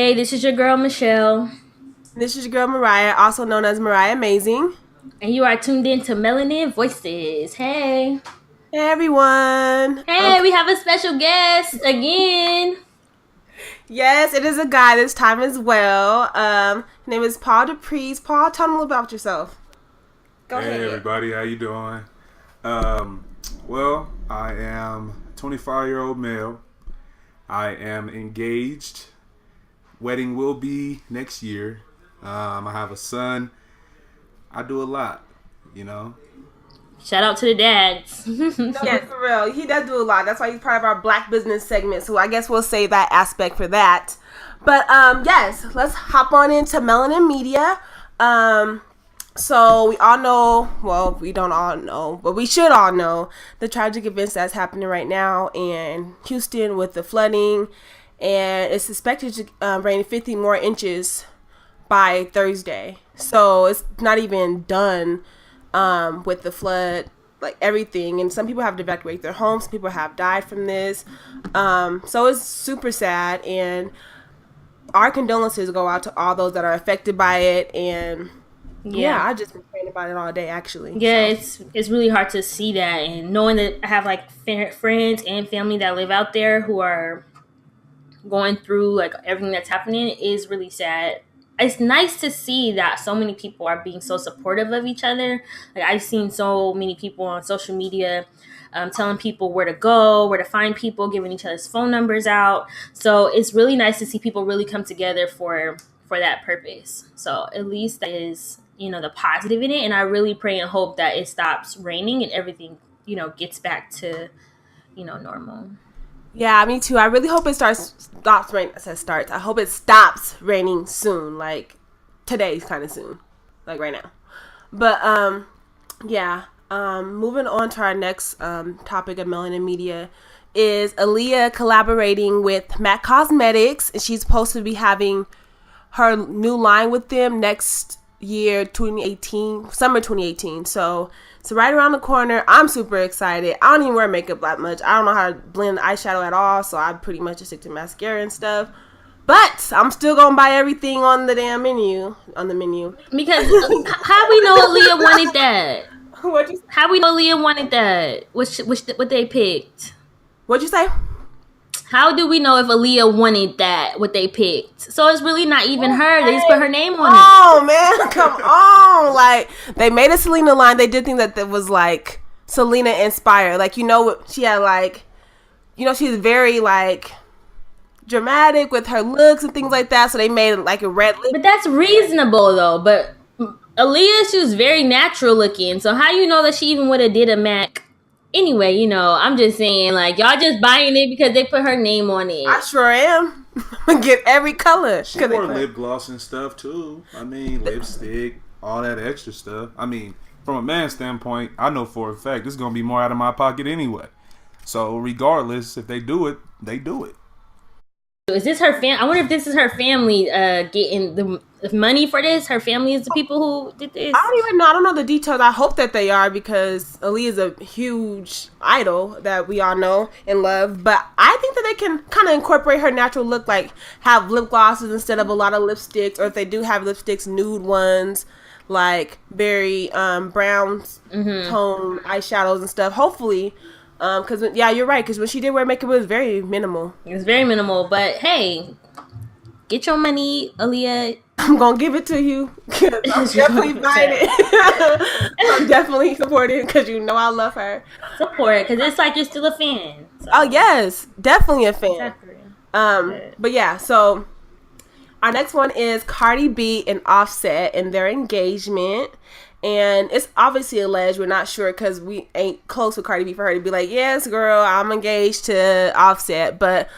Hey, this is your girl, Michelle. This is your girl Mariah, also known as Mariah Amazing. And you are tuned in to Melanin Voices. Hey. Hey everyone. Hey, we have a special guest again. Yes, it is a guy this time as well. His name is Paul Depriest. Paul, tell them about yourself. Go ahead. Hey everybody, how you doing? Well, I am a 25-year-old male. I am engaged. Wedding will be next year. I have a son. I do a lot, you know. Shout out to the dads. Yeah, for real. He does do a lot. That's why he's part of our Black business segment. So I guess we'll save that aspect for that. But yes, let's hop on into Melanin Media. So we all know, well, we don't all know, but we should all know the tragic events that's happening right now in Houston with the flooding. And it's expected to rain 50 more inches by Thursday. So it's not even done with the flood, like everything. And some people have to evacuate their homes. Some people have died from this. So it's super sad. And our condolences go out to all those that are affected by it. And yeah, I just been praying about it all day, actually. Yeah, so. It's really hard to see that. And knowing that I have like friends and family that live out there who are going through like everything that's happening is really sad. It's nice to see that so many people are being so supportive of each other. Like I've seen so many people on social media telling people where to go, where to find people, giving each other's phone numbers out. So it's really nice to see people really come together for that purpose. So at least that is, the positive in it. And I really pray and hope that it stops raining and everything, gets back to, normal. Yeah, me too. I really hope it stops raining. I said starts. I hope it stops raining soon. Like today's kind of soon, like right now. But yeah. Moving on to our next topic of Melanin Media is Aaliyah collaborating with MAC Cosmetics, and she's supposed to be having her new line with them next year, 2018, summer 2018. So it's right around the corner. I'm super excited. I don't even wear makeup that much. I don't know how to blend eyeshadow at all, so I pretty much just stick to mascara and stuff. But I'm still gonna buy everything on the damn menu. Because how we know Aaliyah wanted that? How we know Aaliyah wanted that? What they picked? What'd you say? How do we know if Aaliyah wanted that, what they picked? So it's really not even her. They just put her name on it. Oh, man. Come on. Like, they made a Selena line. They did think that was, like, Selena inspired. Like, she had, like, she's very, like, dramatic with her looks and things like that. So they made, like, a red lip. But that's reasonable, though. But Aaliyah, she was very natural looking. So how you know that she even would have did a MAC? Anyway, I'm just saying, like, y'all just buying it because they put her name on it. I sure am. I'm going to get every color. She wore lip gloss and stuff, too. I mean, lipstick, all that extra stuff. I mean, from a man's standpoint, I know for a fact it's going to be more out of my pocket anyway. So, regardless, if they do it, they do it. Is this her I wonder if this is her family getting the money for this. Her family is the people who did this. I don't even know. I don't know the details. I hope that they are, because Aaliyah is a huge idol that we all know and love. But I think that they can kind of incorporate her natural look, like have lip glosses instead of a lot of lipsticks, or if they do have lipsticks, nude ones, like very brown tone eyeshadows and stuff. Hopefully. Because, yeah, you're right. Because when she did wear makeup, it was very minimal. It was very minimal. But, hey, get your money, Aaliyah. I'm going to give it to you. I'm definitely buying it. I'm definitely supporting, because I love her. Support it, because it's like you're still a fan. So. Oh, yes. Definitely a fan. Exactly. But, yeah, so our next one is Cardi B and Offset and their engagement. And it's obviously alleged. We're not sure because we ain't close with Cardi B for her to be like, yes, girl, I'm engaged to Offset. But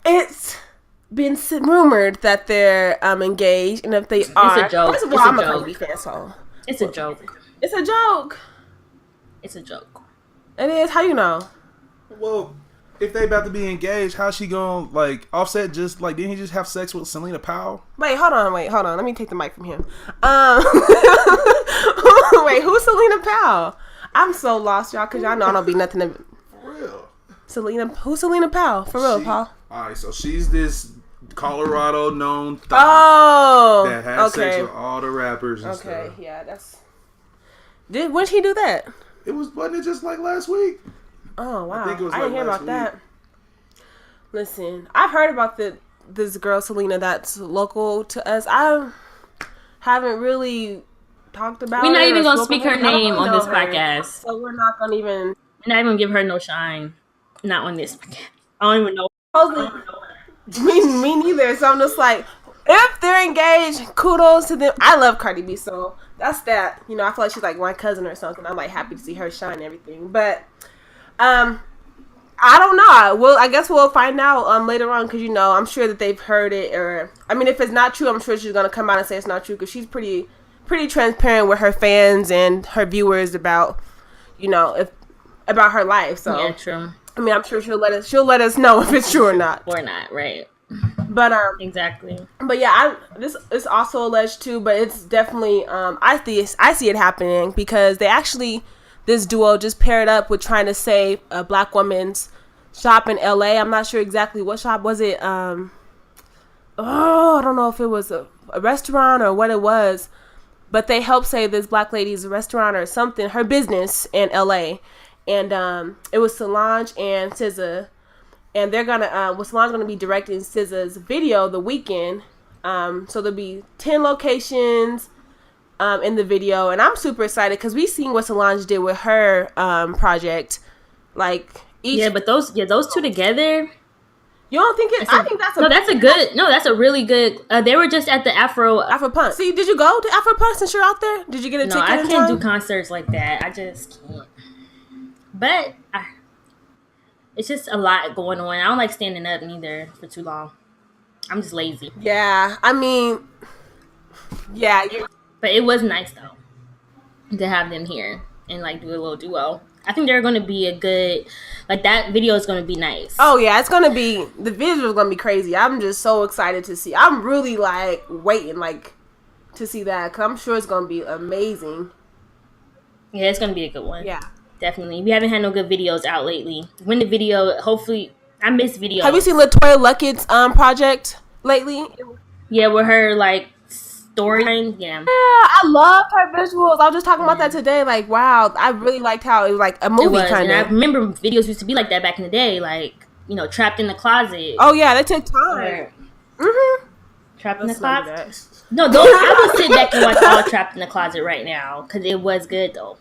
it's been rumored that they're engaged. And if they are, it's a joke. First of all, I'm a Cardi B fan, so. It's a joke. It's a joke. It's a joke. It is. How you know? Well, if they about to be engaged, how's she gonna, like, Offset just, like, didn't he just have sex with Selena Powell? Wait, hold on. Let me take the mic from him. Wait, who's Selena Powell? I'm so lost, y'all, because y'all know I don't be nothing to... For real. Who's Selena Powell? For real, Paul? Alright, so she's this Colorado known thug that had sex with all the rappers and stuff. Okay, yeah, that's. When did he do that? Wasn't it just like last week? Oh wow, I think it was I didn't hear about that. Listen, I've heard about this girl Selena that's local to us. I haven't really talked about. We're not even gonna spoken speak her name on this her, podcast, so we're not gonna even. We're not even give her no shine. Not on this podcast. I don't even know. Me neither. So I'm just like, if they're engaged, kudos to them. I love Cardi B, so that's that. You know, I feel like she's like my cousin or something. I'm like happy to see her shine and everything. But I don't know. Well, I guess we'll find out later on because, you know, I'm sure that they've heard it. Or, I mean, if it's not true, I'm sure she's going to come out and say it's not true because she's pretty transparent with her fans and her viewers about, you know, about her life. So, yeah, true. I mean, I'm sure she'll let us know if it's true or not. Or not, right. But, exactly. But yeah, this is also alleged too, but it's definitely, I see it happening because this duo just paired up with trying to save a black woman's shop in LA. I'm not sure exactly what shop was it. I don't know if it was a restaurant or what it was, but they helped save this black lady's restaurant or something, her business in LA. And it was Solange and SZA, and they're gonna Solange gonna be directing SZA's video The Weeknd. So there'll be 10 locations in the video, and I'm super excited because we seen what Solange did with her project. Like but those two together. You don't think it? I think that's a really good. They were just at the Afro Punk. See, did you go to Afro Punk since you're out there? Did you get a ticket? No, I can't do concerts like that. I just can't. But it's just a lot going on. I don't like standing up neither for too long. I'm just lazy. Yeah, I mean, yeah. But it was nice though to have them here and like do a little duo. I think they're going to be a good, like that video is going to be nice. Oh yeah, it's going to be, the visual is going to be crazy. I'm just so excited to see. I'm really like waiting like to see that because I'm sure it's going to be amazing. Yeah, it's going to be a good one. Yeah. Definitely. We haven't had no good videos out lately. When the video, hopefully, I miss videos. Have you seen LaToya Luckett's project lately? Yeah, with her like storyline. Yeah, I loved her visuals. I was just talking about that today. Like, wow, I really liked how it was like a movie kind of. I remember videos used to be like that back in the day, like, you know, trapped in the closet. Oh yeah, they took time. Trapped in the closet. No, those I would sit back and watch all Trapped in the Closet right now because it was good though.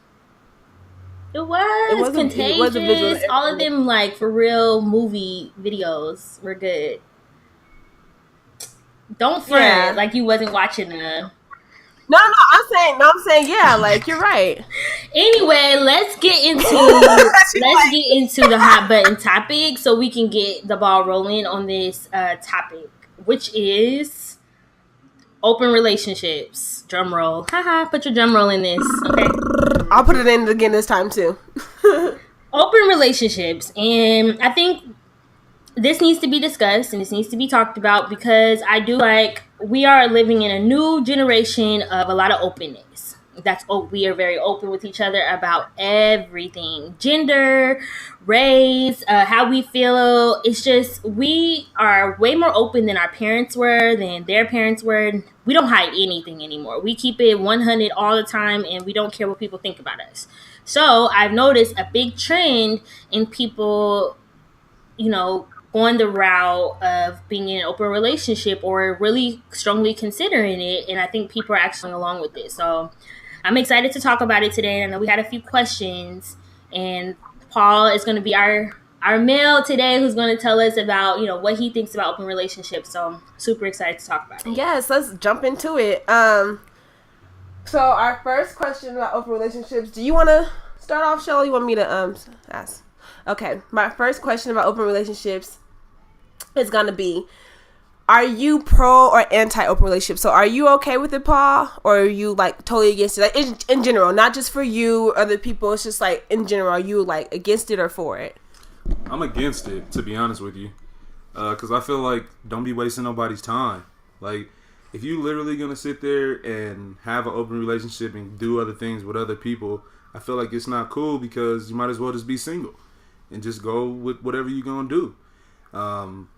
It was contagious. All of them, like, for real movie videos were good. Don't front like you wasn't watching them. No, I'm saying, yeah, like you're right. Anyway, let's get into the hot button topic so we can get the ball rolling on this topic, which is open relationships. Drum roll. Haha, put your drum roll in this. Okay. I'll put it in again this time too. Open relationships. And I think this needs to be discussed and this needs to be talked about because I do like we are living in a new generation of a lot of openness. We are very open with each other about everything. Gender, race, how we feel. It's just we are way more open than our parents were, than their parents were. We don't hide anything anymore. We keep it 100 all the time and we don't care what people think about us. So I've noticed a big trend in people, you know, going the route of being in an open relationship or really strongly considering it. And I think people are actually along with it. So I'm excited to talk about it today. I know we had a few questions and Paul is going to be our male today who's going to tell us about, you know, what he thinks about open relationships. So I'm super excited to talk about it. Yes, let's jump into it. So our first question about open relationships, do you want to start off, Shelly? You want me to ask? Okay, my first question about open relationships is going to be, are you pro or anti open relationship? So are you okay with it, Paul? Or are you like totally against it? Like in general, not just for you or other people. It's just like in general, are you like against it or for it? I'm against it, to be honest with you. Because I feel like don't be wasting nobody's time. Like if you literally going to sit there and have an open relationship and do other things with other people, I feel like it's not cool because you might as well just be single and just go with whatever you're going to do.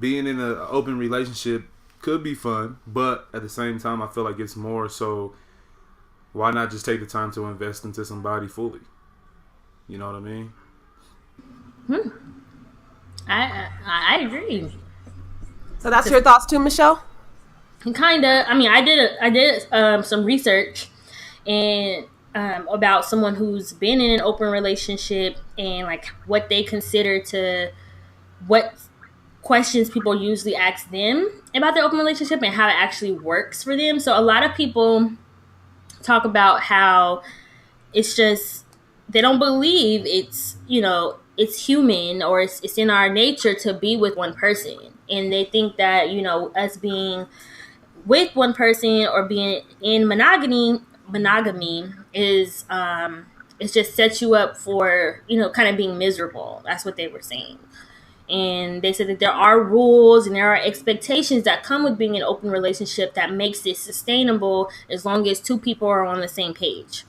being in an open relationship could be fun, but at the same time, I feel like it's more so. Why not just take the time to invest into somebody fully? You know what I mean? I agree. So that's your thoughts too, Michelle? Kind of. I mean, I did some research and about someone who's been in an open relationship and like what they consider to what questions people usually ask them about their open relationship and how it actually works for them. So a lot of people talk about how it's just they don't believe it's it's human or it's in our nature to be with one person, and they think that us being with one person or being in monogamy is it just sets you up for kind of being miserable. That's what they were saying. And they said that there are rules and there are expectations that come with being in an open relationship that makes it sustainable as long as two people are on the same page.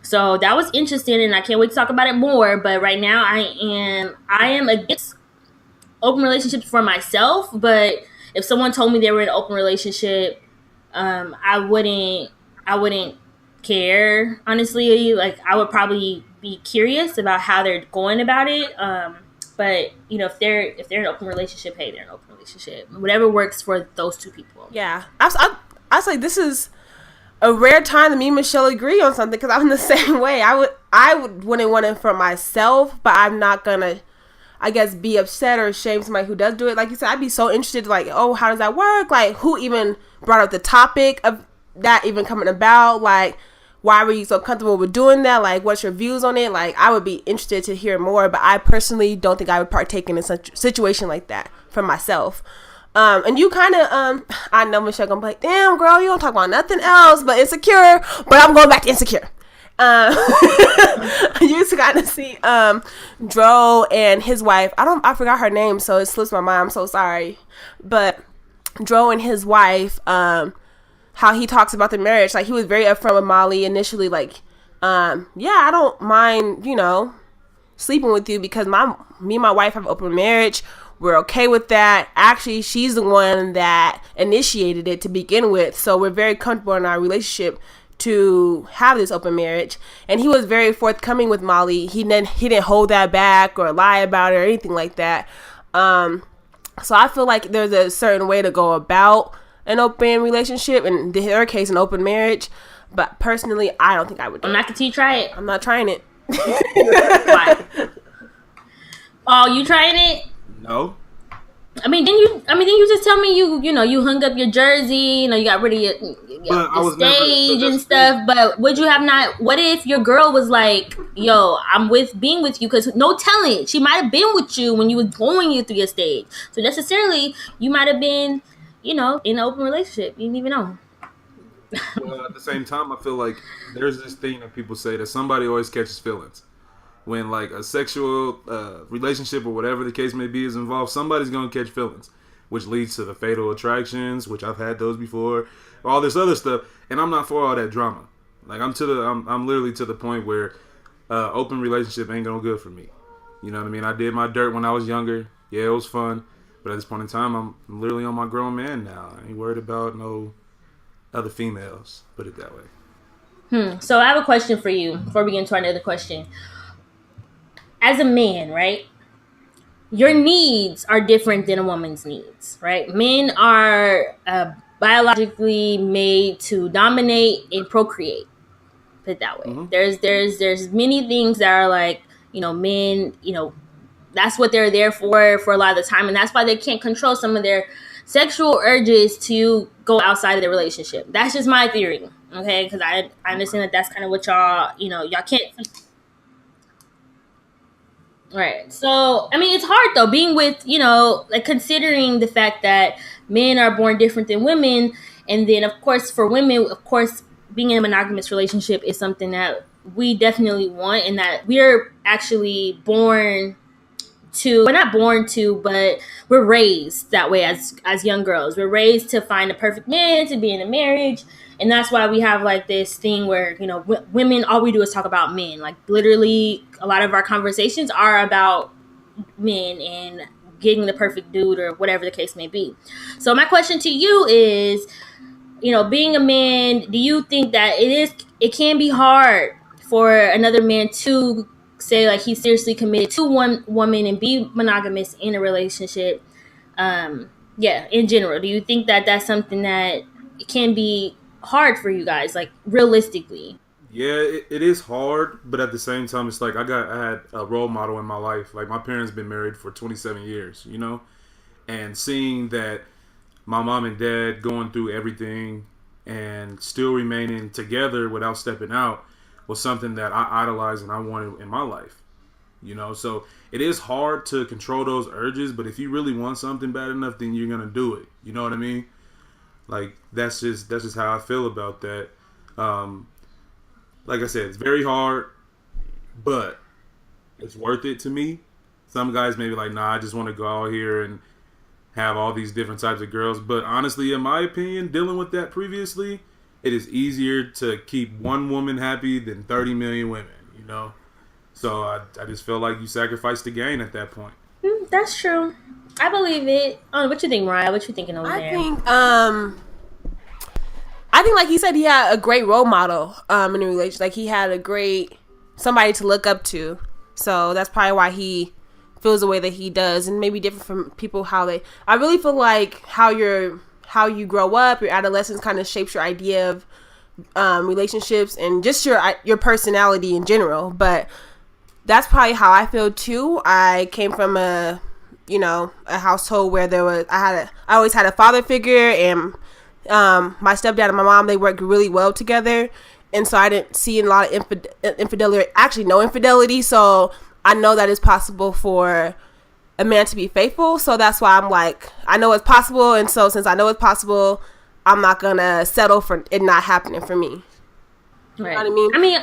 So that was interesting, and I can't wait to talk about it more. But right now, I am against open relationships for myself. But if someone told me they were in an open relationship, I wouldn't care, honestly. Like, I would probably be curious about how they're going about it. But if they're in an open relationship, hey, they're in an open relationship. Whatever works for those two people. Yeah, I was like, this is a rare time that me and Michelle agree on something, because I'm the same way. I wouldn't want it for myself, but I'm not gonna, I guess, be upset or shame somebody who does do it. Like you said, I'd be so interested, like, oh, how does that work? Like, who even brought up the topic of that even coming about? Like, why were you so comfortable with doing that? Like, what's your views on it? Like, I would be interested to hear more, but I personally don't think I would partake in a situation like that for myself. And you kind of, I know Michelle gonna be like, damn, girl, you don't talk about nothing else but Insecure, but I'm going back to Insecure. I used to kind of see, Dro and his wife, I forgot her name, so it slips my mind, I'm so sorry, but Dro and his wife, how he talks about the marriage, like, he was very upfront with Molly initially, like, yeah, I don't mind, sleeping with you because me and my wife have an open marriage. We're okay with that. Actually, she's the one that initiated it to begin with, so we're very comfortable in our relationship to have this open marriage. And he was very forthcoming with Molly. He didn't hold that back or lie about it or anything like that. So I feel like there's a certain way to go about an open relationship, and in her case, an open marriage. But personally, I don't think I would do it. I'm not gonna try it. I'm not trying it. Why? Oh, you trying it? No. I mean, then you just tell me you hung up your jersey, you got rid of your stage and stuff. But would you have not? What if your girl was like, "Yo, I'm being with you," because no telling, she might have been with you when you was going through your stage. So necessarily, you might have been, in an open relationship. You didn't even know. Well, at the same time, I feel like there's this thing that people say that somebody always catches feelings. When, like, a sexual relationship or whatever the case may be is involved, somebody's going to catch feelings, which leads to the fatal attractions, which I've had those before, all this other stuff, and I'm not for all that drama. Like, I'm literally to the point where open relationship ain't going good for me. You know what I mean? I did my dirt when I was younger. Yeah, it was fun, but at this point in time, I'm literally on my grown man now. I ain't worried about no other females, put it that way. So I have a question for you before we get into our other question. As a man, right, your needs are different than a woman's needs, right? Men are biologically made to dominate and procreate, put it that way. Mm-hmm. There's many things that are like, men, that's what they're there for a lot of the time, and that's why they can't control some of their sexual urges to go outside of their relationship. That's just my theory, okay? Because I understand that that's kind of what y'all can't. Right. So, I mean, it's hard, though, being with, like, considering the fact that men are born different than women. And then, of course, for women, being in a monogamous relationship is something that we definitely want, and that we're actually born to, we're not born to, but we're raised that way as young girls. We're raised to find the perfect man, to be in a marriage. And that's why we have, like, this thing where, women, all we do is talk about men. Like, literally, a lot of our conversations are about men and getting the perfect dude or whatever the case may be. So my question to you is, being a man, do you think that it can be hard for another man to say like he's seriously committed to one woman and be monogamous in a relationship? In general, do you think that that's something that can be hard for you guys, like realistically? Yeah, it is hard, but at the same time, it's like I had a role model in my life. Like my parents been married for 27 years, and seeing that my mom and dad going through everything and still remaining together without stepping out was something that I idolized and I wanted in my life. So it is hard to control those urges, but if you really want something bad enough, then you're gonna do it. You know what I mean? Like that's just how I feel about that. Like I said, it's very hard, but it's worth it to me. Some guys may be like, nah, I just want to go out here and have all these different types of girls. But honestly, in my opinion, dealing with that previously, it is easier to keep one woman happy than 30 million women, So I just feel like you sacrifice the gain at that point. That's true. I believe it. What you think, Mariah? What you thinking over there? I think, like he said, he had a great role model in a relationship. Like he had a great somebody to look up to. So that's probably why he feels the way that he does, and maybe different from people I really feel like how you grow up, your adolescence kind of shapes your idea of relationships and just your personality in general. But that's probably how I feel too. I came from a household where I always had a father figure, and my stepdad and my mom, they worked really well together, and so I didn't see a lot of infidelity, actually no infidelity. So I know that it's possible for a man to be faithful. So that's why I'm like, I know it's possible, and so since I know it's possible, I'm not gonna settle for it not happening for me. Right. You know what I mean?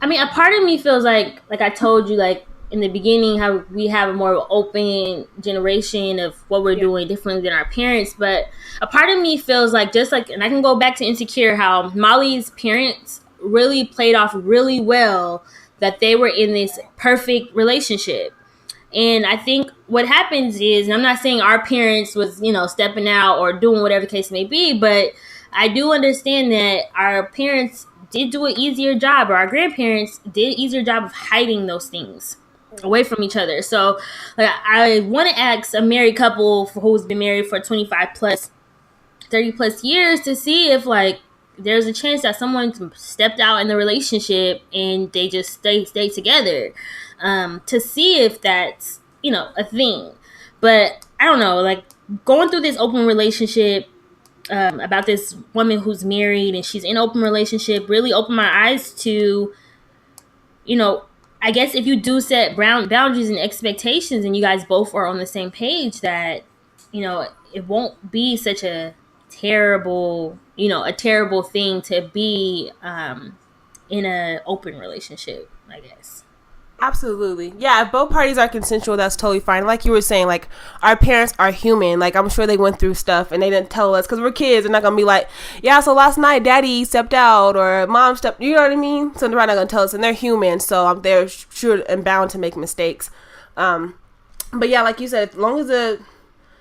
I mean, a part of me feels like I told you, like in the beginning, how we have a more open generation of what we're doing differently than our parents. But a part of me feels like, just like, and I can go back to Insecure, how Molly's parents really played off really well that they were in this perfect relationship. And I think what happens is, and I'm not saying our parents was, stepping out or doing whatever the case may be, but I do understand that our parents did do an easier job, or our grandparents did an easier job of hiding those things away from each other. So like, I want to ask a married couple who's been married for 25 plus, 30 plus years to see if like there's a chance that someone stepped out in the relationship and they just stay together, to see if that's, a thing. But I don't know, like going through this open relationship, about this woman who's married and she's in an open relationship, really opened my eyes to, I guess if you do set boundaries and expectations and you guys both are on the same page, that, it won't be such a terrible thing to be in an open relationship, I guess. Absolutely. Yeah, if both parties are consensual, that's totally fine. Like you were saying, like, our parents are human. Like, I'm sure they went through stuff and they didn't tell us because we're kids. They're not going to be like, yeah, so last night daddy stepped out or mom stepped, you know what I mean? So they're not going to tell us, and they're human. So they're sure and bound to make mistakes. But yeah, like you said, as long as the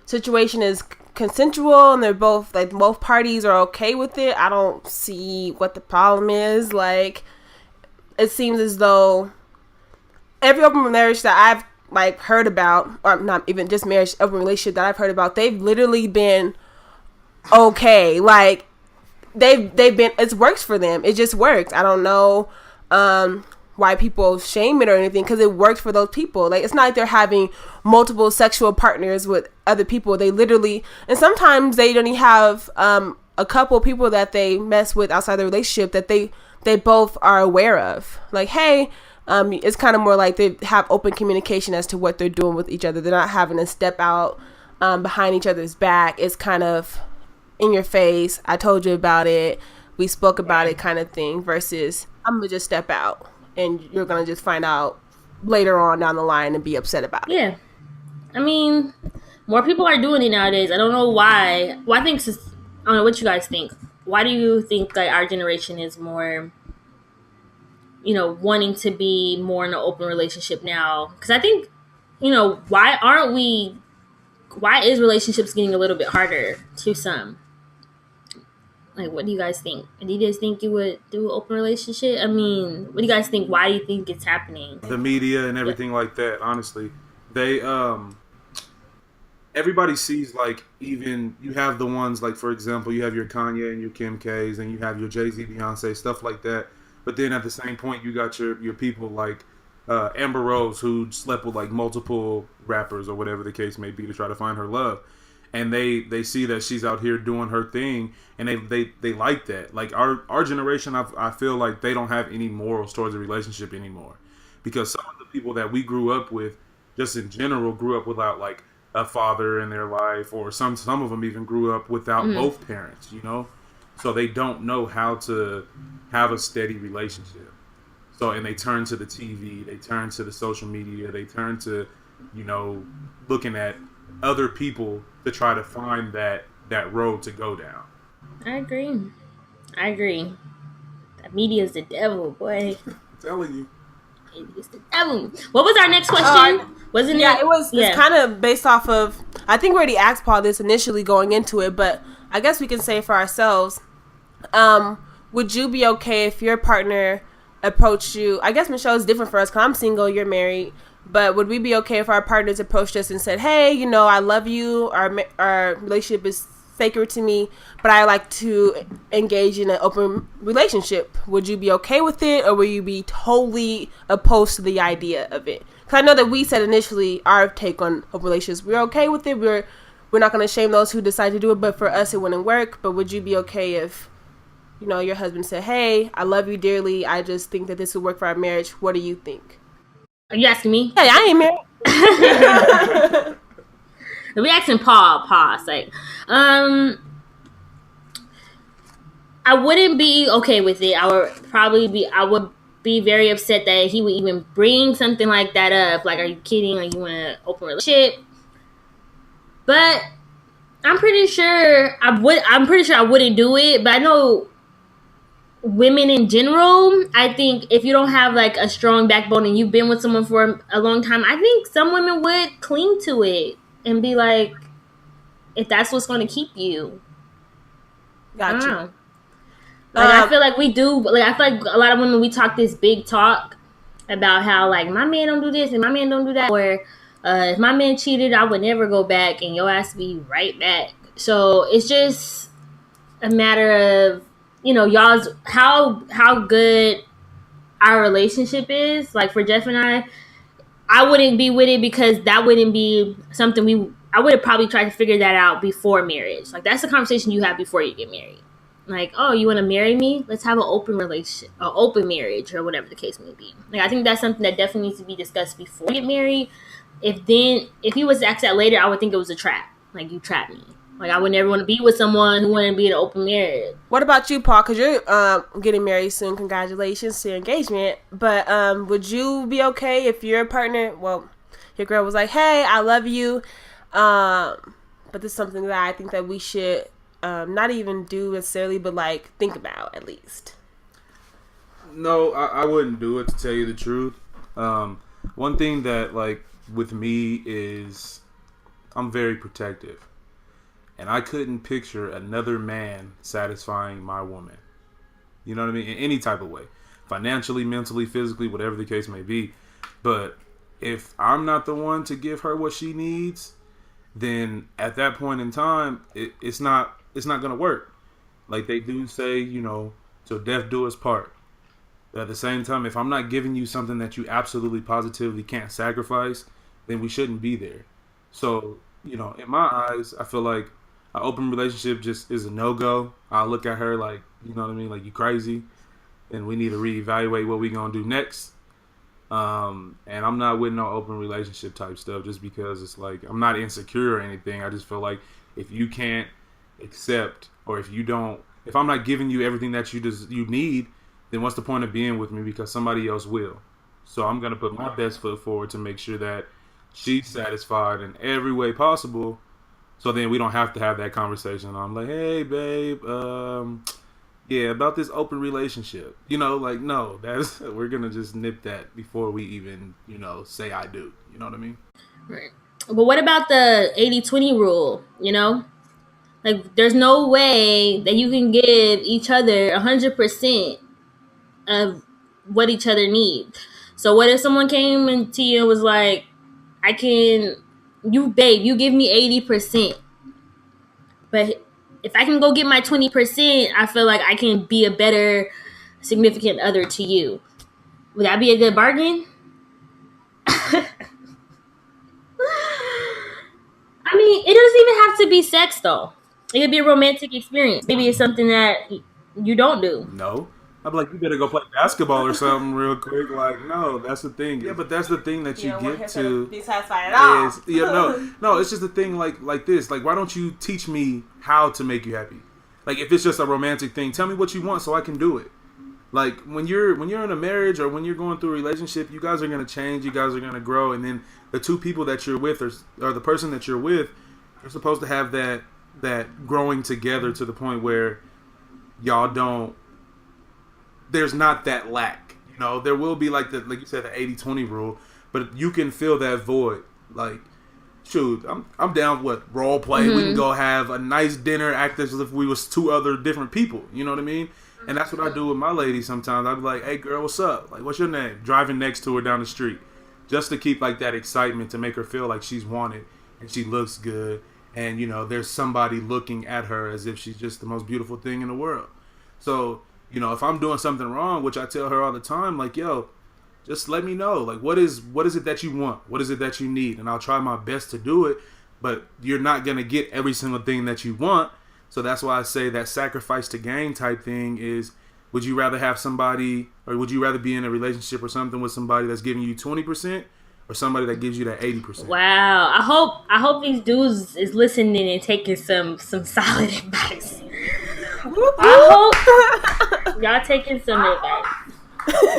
situation is consensual and they're both, like, both parties are okay with it, I don't see what the problem is. Like, it seems as though every open marriage that I've like heard about, or not even just marriage, open relationship that I've heard about, they've literally been okay. Like they've been, it works for them. It just works. I don't know why people shame it or anything, because it works for those people. Like it's not like they're having multiple sexual partners with other people. They literally, and sometimes they don't even have a couple people that they mess with outside the relationship that they both are aware of. Like, hey, it's kind of more like they have open communication as to what they're doing with each other. They're not having to step out behind each other's back. It's kind of in your face. I told you about it. We spoke about it kind of thing, versus I'm going to just step out and you're going to just find out later on down the line and be upset about it. Yeah. I mean, more people are doing it nowadays. I don't know why. Well, I don't know what you guys think. Why do you think that our generation is more, wanting to be more in an open relationship now? Because I think, why aren't we why is relationships getting a little bit harder to some? Like, what do you guys think? Do you guys think you would do an open relationship? I mean, what do you guys think? Why do you think it's happening? The media and everything like that. Honestly, they everybody sees, like, even you have the ones, like, for example, you have your Kanye and your Kim K's, and you have your Jay-Z, Beyonce, stuff like that. But then at the same point, you got your people like Amber Rose, who slept with like multiple rappers or whatever the case may be to try to find her love. And they see that she's out here doing her thing, and they like that. Like our generation, I feel like they don't have any morals towards a relationship anymore, because some of the people that we grew up with, just in general, grew up without like a father in their life, or some of them even grew up without both parents. You know, so they don't know how to have a steady relationship. So, and they turn to the TV, they turn to the social media, they turn to, looking at other people to try to find that road to go down. I agree. The media is the devil, boy. I'm telling you. It's the devil. What was our next question? Wasn't it? Yeah, it was. It's kind of based off of. I think we already asked Paul this initially going into it, but I guess we can say for ourselves. Would you be okay if your partner approached you? I guess Michelle is different for us because I'm single, you're married. But would we be okay if our partners approached us and said, "Hey, I love you. Our relationship is sacred to me, but I like to engage in an open relationship." Would you be okay with it, or would you be totally opposed to the idea of it? Because I know that we said initially our take on open relationships. We're okay with it. We're not going to shame those who decide to do it, but for us, it wouldn't work. But would you be okay if, your husband said, "Hey, I love you dearly. I just think that this would work for our marriage. What do you think?" Are you asking me? Hey, I ain't married. We asking Paul. Pause. Like, I wouldn't be okay with it. I would be very upset that he would even bring something like that up. Like, are you kidding? Like, you want an open relationship? But I'm pretty sure I wouldn't do it. But I know women in general, I think if you don't have like a strong backbone and you've been with someone for a long time, I think some women would cling to it and be like, if that's what's going to keep you. Gotcha. I don't know. Like, I feel like we do. Like, I feel like a lot of women, we talk this big talk about how, like, my man don't do this and my man don't do that. Or if my man cheated, I would never go back, and your ass be right back. So it's just a matter of, y'all's how good our relationship is. Like, for Jeff and I wouldn't be with it because that wouldn't be something I would have probably tried to figure that out before marriage. Like, that's the conversation you have before you get married. Like, oh, you want to marry me? Let's have an open relationship, an open marriage, or whatever the case may be. Like, I think that's something that definitely needs to be discussed before you get married. If he was to ask that later, I would think it was a trap. Like, you trapped me. Like, I would never want to be with someone who wouldn't be in an open marriage. What about you, Paul? Because you're getting married soon. Congratulations to your engagement. But would you be okay if your partner, your girl was like, "Hey, I love you, but this is something that I think that we should not even do necessarily, but like think about at least"? No, I wouldn't do it, to tell you the truth. One thing that, like, with me is I'm very protective. And I couldn't picture another man satisfying my woman. You know what I mean? In any type of way. Financially, mentally, physically, whatever the case may be. But if I'm not the one to give her what she needs, then at that point in time, it's not going to work. Like they do say, till death do us part. But at the same time, if I'm not giving you something that you absolutely positively can't sacrifice, then we shouldn't be there. So, in my eyes, I feel like an open relationship just is a no-go. I'll look at her like, you know what I mean? Like, you crazy. And we need to reevaluate what we going to do next. And I'm not with no open relationship type stuff just because it's like, I'm not insecure or anything. I just feel like if you can't accept, or if I'm not giving you everything that you need, then what's the point of being with me? Because somebody else will. So I'm going to put my best foot forward to make sure that she's satisfied in every way possible. So then we don't have to have that conversation. I'm like, "Hey, babe, about this open relationship." No, we're going to just nip that before we even, say I do. You know what I mean? Right. But what about the 80-20 rule? You know, like there's no way that you can give each other 100% of what each other need. So what if someone came into you and was like, I can, you babe, you give me 80%, but if I can go get my 20%, I feel like I can be a better significant other to you. Would that be a good bargain? I mean, it doesn't even have to be sex though. It could be a romantic experience. Maybe it's something that you don't do. No. I'd be like, you better go play basketball or something real quick. Like, no, that's the thing. Yeah, but that's the thing that you get to be satisfied at all. No, it's just the thing like this. Like, why don't you teach me how to make you happy? Like, if it's just a romantic thing, tell me what you want so I can do it. Like, when you're in a marriage or when you're going through a relationship, you guys are gonna change, you guys are gonna grow, and then the two people that you're with or the person that you're with, you're supposed to have that growing together to the point where y'all don't. There's not that lack, you know. There will be like you said, the 80-20 rule, but you can fill that void. Like, shoot, I'm down with role play. We can go have a nice dinner, act as if we was two other different people. You know what I mean? And that's what I do with my lady sometimes. I'd be like, hey girl, what's up? Like, what's your name? Driving next to her down the street, just to keep like that excitement, to make her feel like she's wanted and she looks good, and you know there's somebody looking at her as if she's just the most beautiful thing in the world. So, you know, if I'm doing something wrong, which I tell her all the time, like, yo, just let me know. Like, what is it that you want? What is it that you need? And I'll try my best to do it, but you're not going to get every single thing that you want. So that's why I say that sacrifice to gain type thing is, would you rather have somebody, or would you rather be in a relationship or something with somebody that's giving you 20% or somebody that gives you that 80%? Wow. I hope these dudes is listening and taking some solid advice. I hope y'all taking some advice.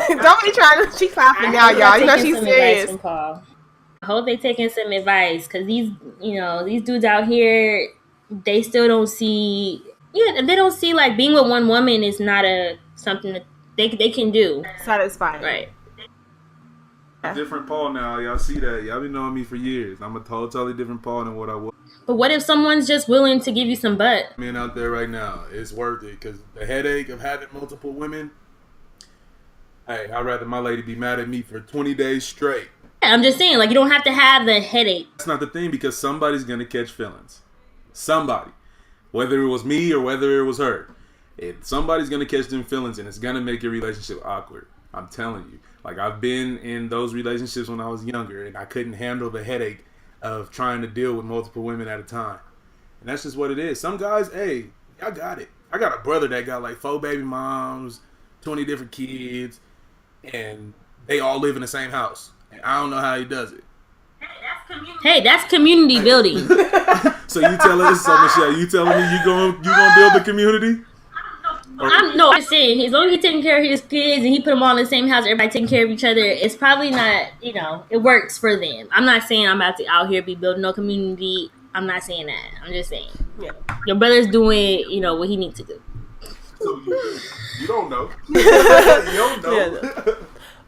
Don't be trying to. She clapping now, y'all. You know she's serious. I hope they taking some advice, because these dudes out here, they still don't see. Yeah, they don't see like being with one woman is not something that they can do. Satisfying, right? Different Paul now. Y'all see that? Y'all been knowing me for years. I'm a totally different Paul than what I was. But what if someone's just willing to give you some butt? Men out there right now, it's worth it, because the headache of having multiple women. Hey, I'd rather my lady be mad at me for 20 days straight. I'm just saying, like, you don't have to have the headache. That's not the thing, because somebody's going to catch feelings. Somebody. Whether it was me or whether it was her. Somebody's going to catch them feelings, and it's going to make your relationship awkward. I'm telling you. Like, I've been in those relationships when I was younger, and I couldn't handle the headache of trying to deal with multiple women at a time. And that's just what it is. Some guys, hey, I got it. I got a brother that got like 4 baby moms, 20 different kids, and they all live in the same house. And I don't know how he does it. Hey, that's community building. So you telling us, Michelle, you telling me you gonna build the community? I'm saying, as long as he's taking care of his kids and he put them all in the same house, everybody taking care of each other, it's probably not, it works for them. I'm not saying I'm about to out here be building no community. I'm not saying that. I'm just saying, your brother's doing, what he needs to do. So you don't know. You don't know. Yeah.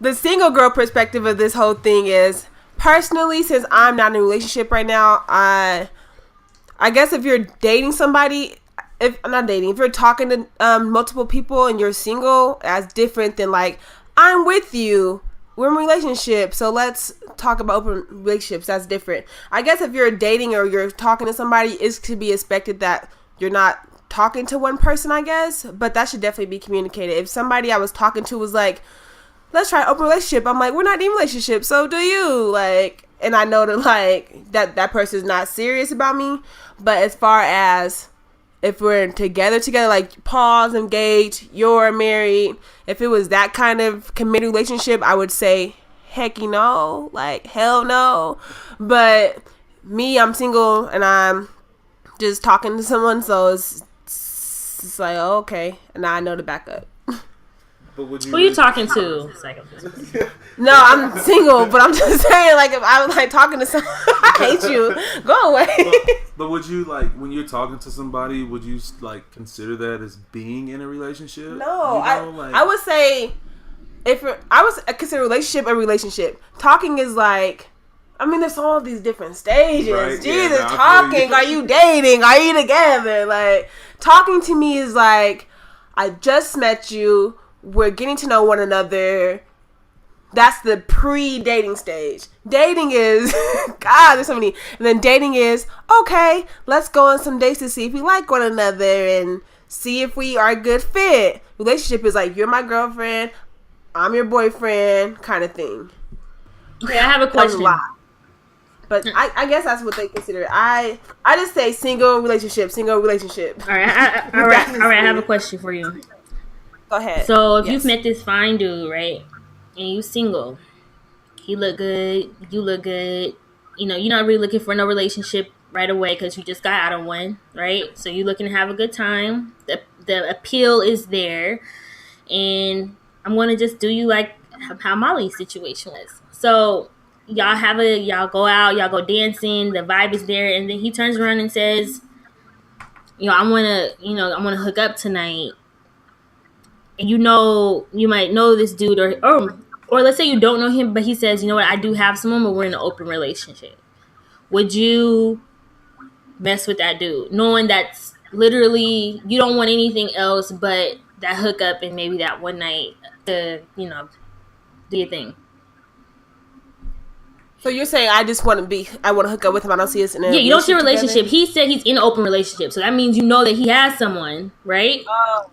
The single girl perspective of this whole thing is, personally, since I'm not in a relationship right now, I guess if you're dating somebody, if you're talking to multiple people and you're single, that's different than like, I'm with you, we're in a relationship, so let's talk about open relationships. That's different. I guess if you're dating or you're talking to somebody, it's to be expected that you're not talking to one person, I guess, but that should definitely be communicated. If somebody I was talking to was like, let's try an open relationship, I'm like, we're not in a relationship, so do you, like, and I know that like that person's not serious about me. But as far as if we're together, like Paul's engaged, you're married, if it was that kind of committed relationship, I would say, heck no, like hell no. But me, I'm single and I'm just talking to someone, so it's like, oh, okay, and now I know to back up. But who are you talking to? No, I'm single, but I'm just saying, like, if I was like talking to someone, I hate you, go away. But would you, like, when you're talking to somebody, would you like consider that as being in a relationship? No, I would say I would consider a relationship a relationship. Talking is like I mean, there's all these different stages. Right, Jesus, yeah, talking. Are you dating? Are you together? Like, talking to me is like, I just met you. We're getting to know one another. That's the pre-dating stage. Dating is, God, there's so many. And then dating is, okay, let's go on some dates to see if we like one another and see if we are a good fit. Relationship is like, you're my girlfriend, I'm your boyfriend, kind of thing. Okay, I have a question. But I guess that's what they consider. I just say single relationship. All right, all right. I have a question for you. Go ahead. So if you've met this fine dude, right, and you single, he look good, you look good. You know, you're not really looking for no relationship right away because you just got out of one, right? So you're looking to have a good time. The appeal is there, and I'm gonna just do you like how Molly's situation was. So y'all go out, y'all go dancing, the vibe is there, and then he turns around and says, I wanna hook up tonight. And you might know this dude or let's say you don't know him, but he says, you know what, I do have someone, but we're in an open relationship. Would you mess with that dude, knowing that's literally you don't want anything else but that hookup and maybe that one night to, do your thing? So you're saying I want to hook up with him. I don't see us in a you don't see a relationship. Together? He said he's in an open relationship, so that means you know that he has someone, right?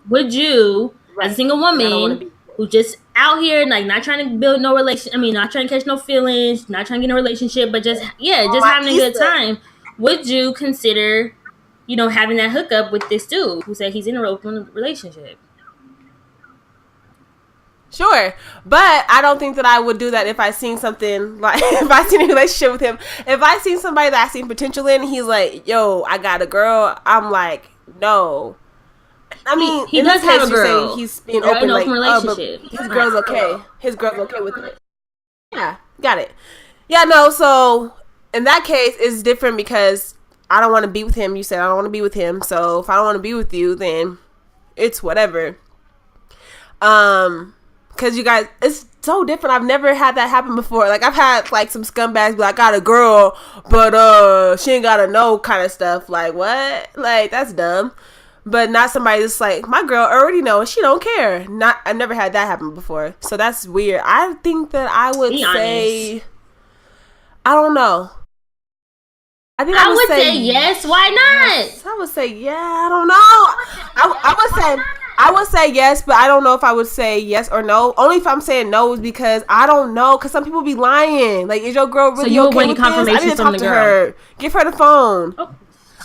Would you, as a single woman who just out here, like not trying to build no relation, not trying to catch no feelings, not trying to get in a relationship, but just having a good time, would you consider, having that hookup with this dude who said he's in an open relationship? Sure, but I don't think that I would do that if I seen something like if I seen a relationship with him. If I seen somebody that I seen potential in, he's like, "Yo, I got a girl." I'm like, no. I mean, he does have a girl. He's being open, like, relationship. His girl's okay. His girl's okay with it. Yeah, got it. Yeah, no. So in that case, it's different because I don't want to be with him. You said I don't want to be with him. So if I don't want to be with you, then it's whatever. Because you guys, it's so different. I've never had that happen before. Like, I've had, like, some scumbags be like, I got a girl, but, she ain't gotta know kind of stuff. Like, what? Like, that's dumb. But not somebody that's like, my girl already knows. She don't care. I've never had that happen before. So that's weird. I think that I would say, I don't know. I think I would say yes. Why not? Yes. I would say, yeah, I don't know. I would say yes, but I don't know if I would say yes or no. Only if I'm saying no is because I don't know. Because some people be lying. Like, is your girl really okay with this? I need to talk to her. Give her the phone. Oh.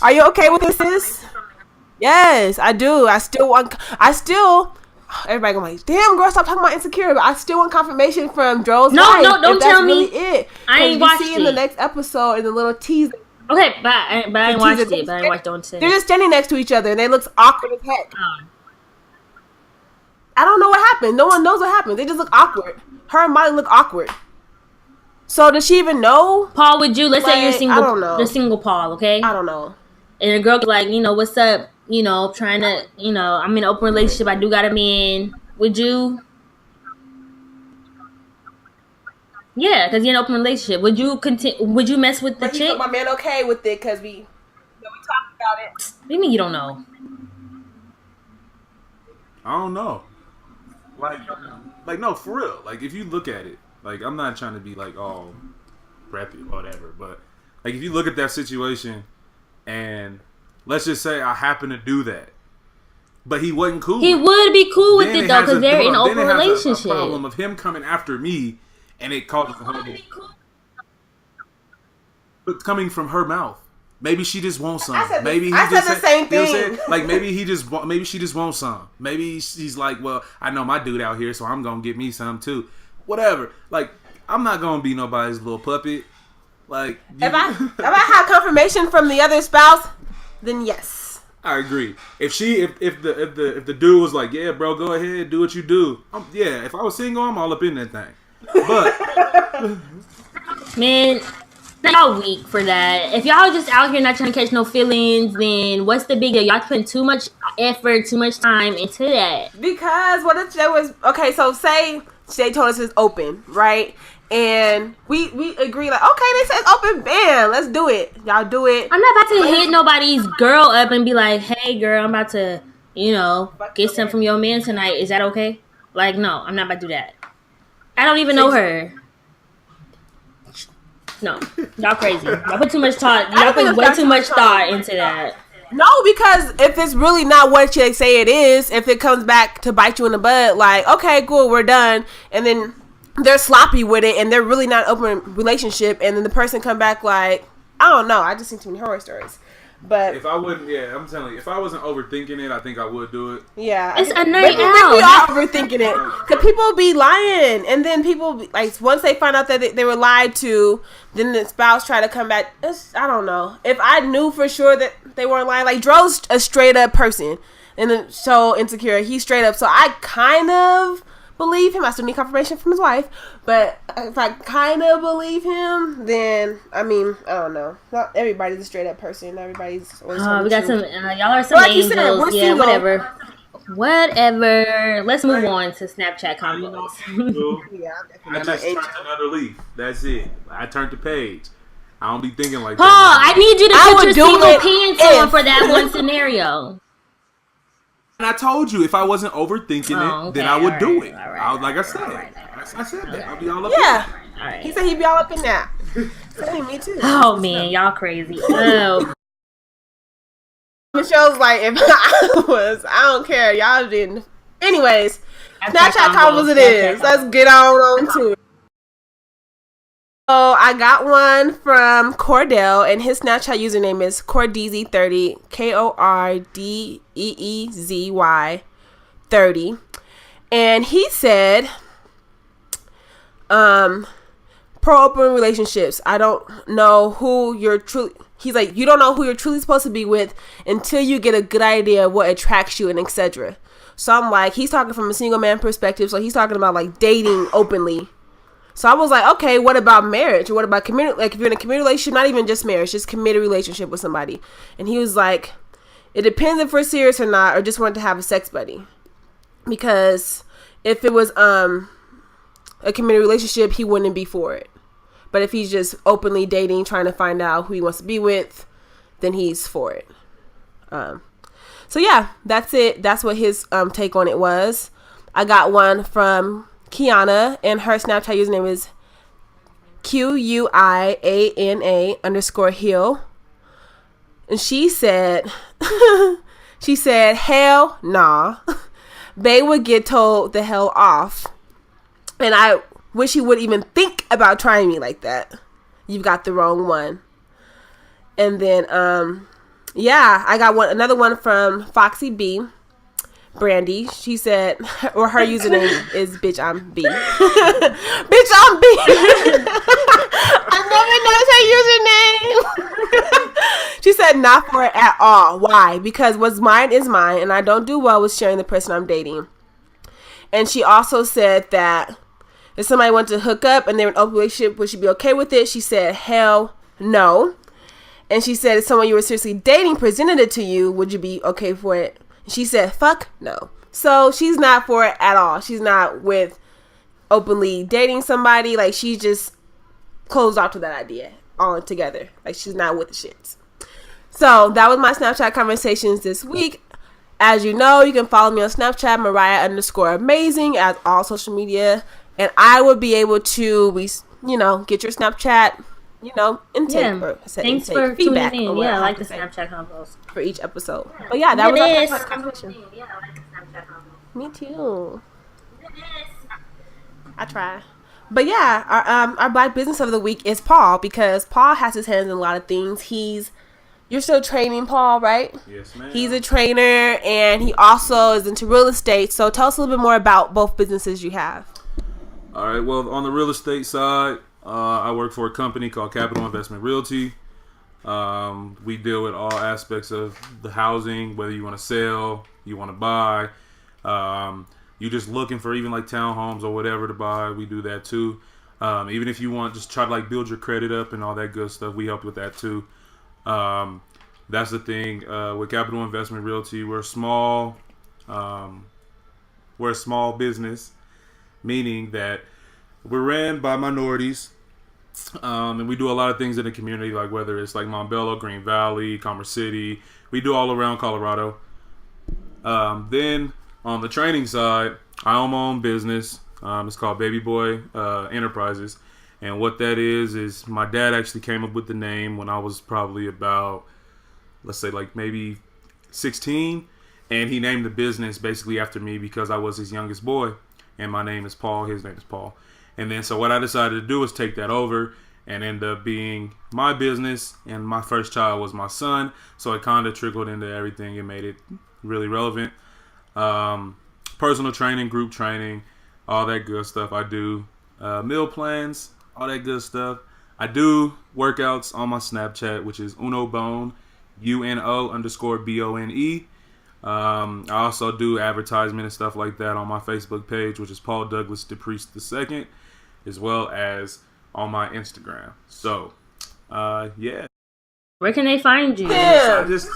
Are you okay with this, sis? Yes, I do. Everybody going like, damn, girl, stop talking about insecure. But I still want confirmation from Dro's wife. No, don't tell me. Really it. I ain't watched it. You see in the next episode, in the little teaser. Okay, but I ain't watched it. But I watched Don't Say. They're just standing next to each other, and they look awkward as heck. I don't know what happened. No one knows what happened. They just look awkward. Her and Molly look awkward. So does she even know? Paul, would you? Let's say you're single. I don't know. You're single, Paul. Okay. I don't know. And the girl like, what's up? Trying to, I'm in an open relationship. I do got a man. Would you? Yeah, because you're in an open relationship. Would you continue? Would you mess with the chick? My man okay with it because we talked about it. What do you mean you don't know? I don't know. Like no, for real. Like, if you look at it, like, I'm not trying to be like all preppy or whatever, but like, if you look at that situation, and let's just say I happen to do that, but he wasn't cool. He would be cool with it though, because they're in an open relationship. A problem of him coming after me, and it causes a whole. But coming from her mouth. Maybe she just wants some. I said the same thing. You know what I'm saying? Like, maybe she just wants some. Maybe she's like, well, I know my dude out here, so I'm gonna get me some too. Whatever. Like, I'm not gonna be nobody's little puppet. Like, if I have confirmation from the other spouse, then yes. I agree. If the dude was like, yeah, bro, go ahead, do what you do. If I was single, I'm all up in that thing. But man. Y'all weak for that. If y'all just out here not trying to catch no feelings, then what's the big deal? Y'all putting too much effort, too much time into that. Because what if there was... Okay, so say they told us it's open, right? and we agree like, okay, they said open, bam, let's do it. Y'all do it. I'm not about to hit nobody's girl up and be like, hey girl, I'm about to, get some from your man tonight. Is that okay? Like, no, I'm not about to do that. I don't even know her. No, y'all crazy. Y'all put too much thought. Y'all put way too much thought into that. No, because if it's really not what you say it is, if it comes back to bite you in the butt, like, okay, cool, we're done, and then they're sloppy with it, and they're really not open relationship, and then the person come back like, I don't know, I just seen too many horror stories. But if I wouldn't, I'm telling you, if I wasn't overthinking it, I think I would do it. Yeah, it's a night out. We are overthinking it, cause people be lying, and then people be, like, once they find out that they were lied to, then the spouse try to come back. I don't know. If I knew for sure that they weren't lying, like Dro's a straight up person, and so insecure. He's straight up, so I kind of believe him. I still need confirmation from his wife, but if I kind of believe him, then I mean, I don't know. Not everybody's a straight up person. Everybody's always we got some. Y'all are some like angels. Yeah, single. Whatever. Let's move on to Snapchat comments. I just turned another leaf. That's it. I turned the page. I don't be thinking like Paul, that. I need you to put your single pants on for that one scenario. And I told you, if I wasn't overthinking it, then I would do it. Like I said, I said that. I'll be all up in that. Right. He said he'd be all up in that. Me too. Oh, man, y'all crazy. Oh. Michelle's like, if I don't care. Y'all didn't. Anyways, Snapchat combos it is. Let's get on to it. So I got one from Cordell, and his Snapchat username is Cordeezy30, KORDEEZY 30, and he said, pro open relationships. I don't know who you're truly. He's like, you don't know who you're truly supposed to be with until you get a good idea of what attracts you and etc. So I'm like, he's talking from a single man perspective, so he's talking about like dating openly. So I was like, okay, what about marriage? Or what about committed? Like, if you're in a committed relationship, not even just marriage, just committed relationship with somebody. And he was like, it depends if we're serious or not, or just want to have a sex buddy. Because if it was a committed relationship, he wouldn't be for it. But if he's just openly dating, trying to find out who he wants to be with, then he's for it. So yeah, that's it. That's what his take on it was. I got one from Kiana, and her Snapchat username is QUIANA_Hill. And she said, hell nah. They would get told the hell off. And I wish he would even think about trying me like that. You've got the wrong one. And then, I got another one from Foxy B. Brandy, she said, or her username is bitch I'm B. Bitch I'm B. I never noticed her username. She said not for it at all. Why? Because what's mine is mine, and I don't do well with sharing the person I'm dating. And she also said that if somebody wanted to hook up and they're in an open relationship, would she be okay with it? She said hell no. And she said if someone you were seriously dating presented it to you, would you be okay for it? She said, fuck no. So she's not for it at all. She's not with openly dating somebody. Like, she just closed off to that idea altogether. Like, she's not with the shits. So that was my Snapchat conversations this week. As you know, you can follow me on Snapchat, Mariah_amazing, as all social media. And I will be able to, get your Snapchat intake. Thanks for feedback tuning in. Yeah, I like the Snapchat combos for each episode. But yeah, that was our conversation. Yeah, I like the Snapchat combos. Me too. I try. But yeah, our Black Business of the Week is Paul, because Paul has his hands in a lot of things. You're still training, Paul, right? Yes, ma'am. He's a trainer, and he also is into real estate. So tell us a little bit more about both businesses you have. All right. Well, on the real estate side, I work for a company called Capital Investment Realty. We deal with all aspects of the housing, whether you want to sell, you want to buy, you're just looking for even like townhomes or whatever to buy. We do that too. Even if you want just try to like build your credit up and all that good stuff, we help with that too. That's the thing with Capital Investment Realty. We're small. We're a small business, meaning that we're ran by minorities. And we do a lot of things in the community, like whether it's like Montbello, Green Valley, Commerce City. We do all around Colorado. Then on the training side, I own my own business. It's called Baby Boy Enterprises. And what that is my dad actually came up with the name when I was probably about, let's say like maybe 16. And he named the business basically after me because I was his youngest boy. And my name is Paul. His name is Paul. And then so what I decided to do was take that over and end up being my business. And my first child was my son. So it kind of trickled into everything and made it really relevant. Personal training, group training, all that good stuff I do. Meal plans, all that good stuff. I do workouts on my Snapchat, which is UnoBone, UNO_BONE. I also do advertisement and stuff like that on my Facebook page, which is Paul Douglas Depriest II, as well as on my Instagram. So, yeah. Where can they find you? I just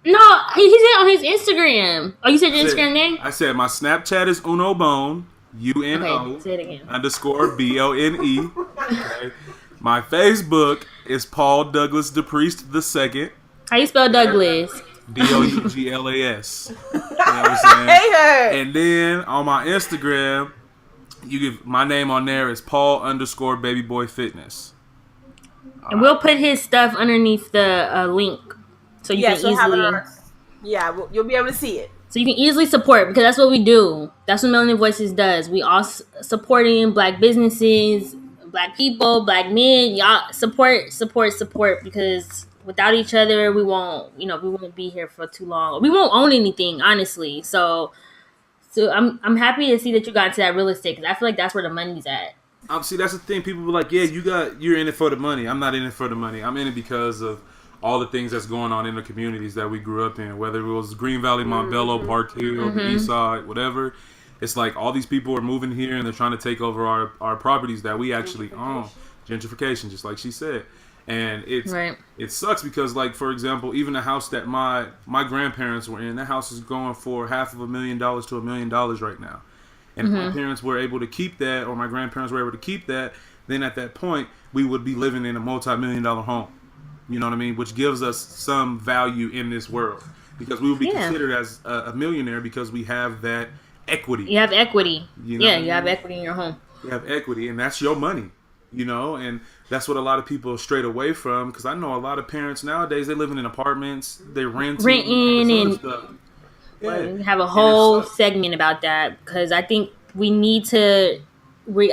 No, he said on his Instagram. Oh, you said your Instagram name? I said my Snapchat is UnoBone, UNO say it again. _BONE. Okay. My Facebook is Paul Douglas Depriest II. How you spell Douglas? DOUGLAS. You know what I'm saying? And then on my Instagram, you give my name on there is Paul_BabyBoyFitness. And we'll put his stuff underneath the link, so you can easily. You'll be able to see it. So you can easily support, because that's what we do. That's what Melanin Voices does. We all supporting Black businesses, Black people, Black men. Y'all support, because without each other, we won't be here for too long. We won't own anything, honestly. So I'm happy to see that you got to that real estate, because I feel like that's where the money's at. See, that's the thing. People be like, yeah, you're in it for the money. I'm not in it for the money. I'm in it because of all the things that's going on in the communities that we grew up in, whether it was Green Valley, Montbello, Park Hill, the East Side, whatever. It's like all these people are moving here and they're trying to take over our properties that we actually own. Gentrification, just like she said. And it sucks because, like, for example, even the house that my grandparents were in, that house is going for $500,000 to $1 million right now. And if my parents were able to keep that, or my grandparents were able to keep that, then at that point, we would be living in a multi-million-dollar home. You know what I mean? Which gives us some value in this world. Because we would be considered as a millionaire because we have that equity. You have equity. You know you have equity in your home. You have equity, and that's your money. You know, and that's what a lot of people strayed away from. Because I know a lot of parents nowadays, they're living in apartments, they're renting and stuff. Yeah. We have a whole segment about that, because I think we need to.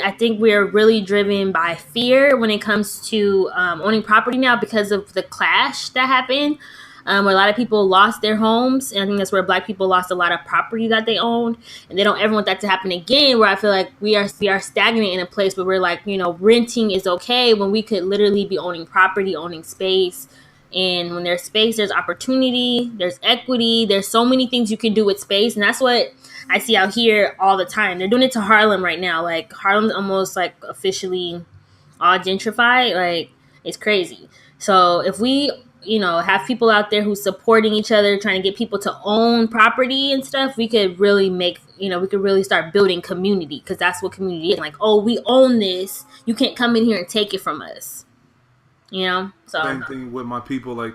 I think we're really driven by fear when it comes to owning property now, because of the clash that happened, where a lot of people lost their homes, and I think that's where Black people lost a lot of property that they owned, and they don't ever want that to happen again. Where I feel like we are stagnant in a place where we're like, renting is okay when we could literally be owning property, owning space. And when there's space, there's opportunity, there's equity, there's so many things you can do with space. And that's what I see out here all the time. They're doing it to Harlem right now. Like, Harlem's almost like officially all gentrified. Like, it's crazy. So if we, have people out there who's supporting each other, trying to get people to own property and stuff, we could really make, we could really start building community, because that's what community is. Like, oh, we own this. You can't come in here and take it from us. So same thing with my people. Like,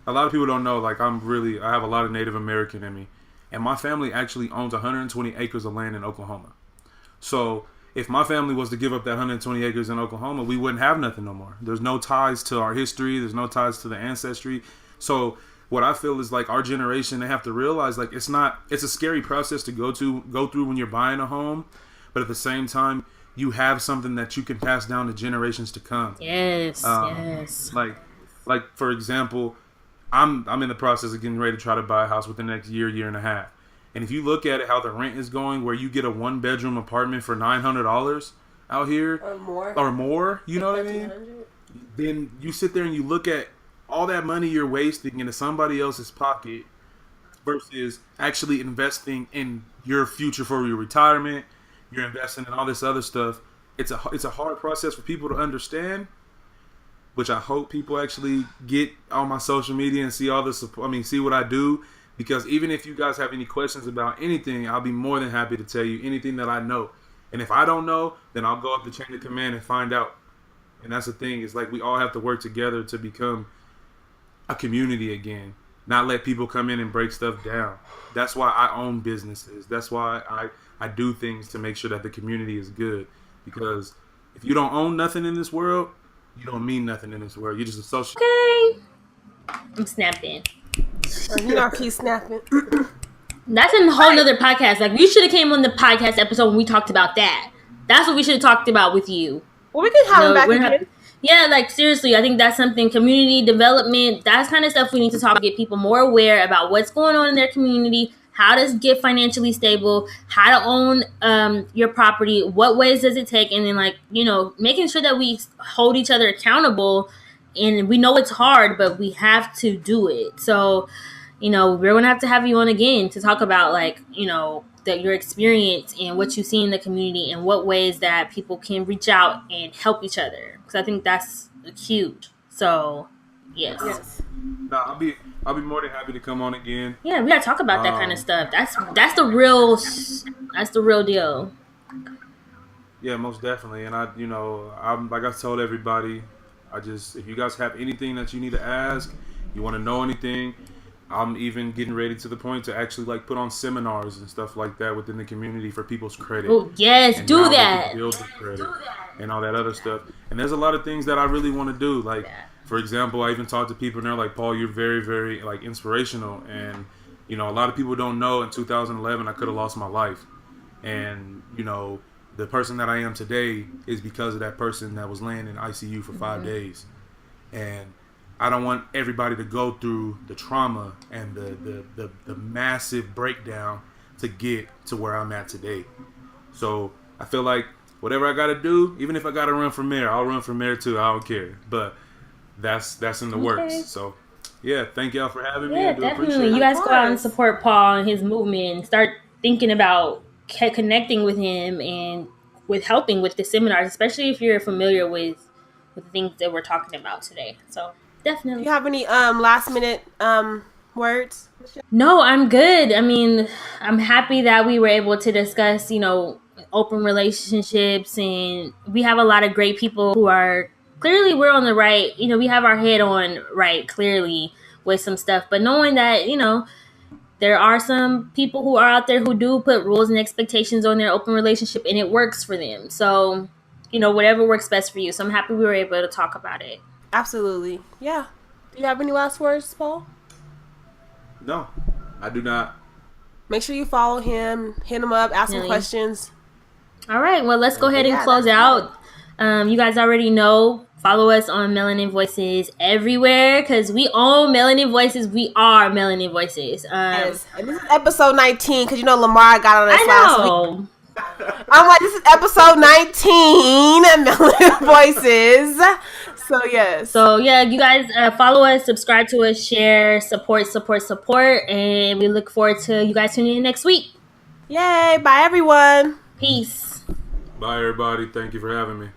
a lot of people don't know, like, I have a lot of Native American in me, and my family actually owns 120 acres of land in Oklahoma. So if my family was to give up that 120 acres in Oklahoma, we wouldn't have nothing no more. There's no ties to our history. There's no ties to the ancestry. So what I feel is, like, our generation, they have to realize, like, it's a scary process to go through when you're buying a home, but at the same time, you have something that you can pass down to generations to come. Yes. Like for example, I'm in the process of getting ready to try to buy a house within the next year and a half. And if you look at it, how the rent is going, where you get a 1-bedroom apartment for $900 out here or more, you know what I mean? Then you sit there and you look at all that money you're wasting into somebody else's pocket versus actually investing in your future for your retirement. You're investing in all this other stuff. It's a hard process for people to understand, which I hope people actually get on my social media and see all this. See what I do, because even if you guys have any questions about anything, I'll be more than happy to tell you anything that I know. And if I don't know, then I'll go up the chain of command and find out. And that's the thing. It's like we all have to work together to become a community again. Not let people come in and break stuff down. That's why I own businesses. That's why I do things to make sure that the community is good. Because if you don't own nothing in this world, you don't mean nothing in this world. You're just a social. Okay. I'm snapping. You know, keep snapping. That's a whole nother podcast. Like, we should have came on the podcast episode when we talked about that. That's what we should have talked about with you. Well, we can have him back again. Yeah, like, seriously, I think that's something, community development, that's kind of stuff we need to talk to get people more aware about what's going on in their community, how to get financially stable, how to own your property, what ways does it take, and then, like, you know, making sure that we hold each other accountable. And we know it's hard, but we have to do it. So, you know, we're going to have you on again to talk about, like, you know, that your experience and what you see in the community and what ways that people can reach out and help each other. Because I think that's huge. So, yes. No, I'll be more than happy to come on again. Yeah, we got to talk about that kind of stuff. That's the real deal. Yeah, most definitely. And I'm like I told everybody, if you guys have anything that you need to ask, you want to know anything, I'm even getting ready to the point to actually like put on seminars and stuff like that within the community for people's credit. Oh, yes, do that. Build the credit and all that other stuff. And there's a lot of things that I really want to do. Like, for example, I even talk to people and they're like, Paul, you're very, very like inspirational. And, you know, a lot of people don't know in 2011 I could have lost my life. And, you know, the person that I am today is because of that person that was laying in ICU for 5 days. And I don't want everybody to go through the trauma and the massive breakdown to get to where I'm at today. So I feel like whatever I got to do, even if I got to run for mayor, I'll run for mayor too. I don't care. But that's in the works. So yeah, thank y'all for having me. Yeah, definitely. You guys go out and support Paul and his movement and start thinking about connecting with him and with helping with the seminars, especially if you're familiar with the things that we're talking about today. So definitely. Do you have any last minute words? No, I'm good. I mean, I'm happy that we were able to discuss, you know, open relationships, and we have a lot of great people who are clearly we're on the right, you know, we have our head on right clearly with some stuff, but knowing that, you know, there are some people who are out there who do put rules and expectations on their open relationship and it works for them. So, you know, whatever works best for you. So I'm happy we were able to talk about it. Absolutely. Yeah. Do you have any last words, Paul? No, I do not. Make sure you follow him, hit him up, ask him questions. All right. Well, let's go ahead and close out. You guys already know. Follow us on Melanin Voices everywhere because we own Melanin Voices. We are Melanin Voices. Yes. And this is episode 19 because you know Lamar got on us last week. I'm like, this is episode 19 Melanin Voices. So, yes. So, yeah, you guys follow us, subscribe to us, share, support. And we look forward to you guys tuning in next week. Yay. Bye, everyone. Peace. Bye, everybody. Thank you for having me.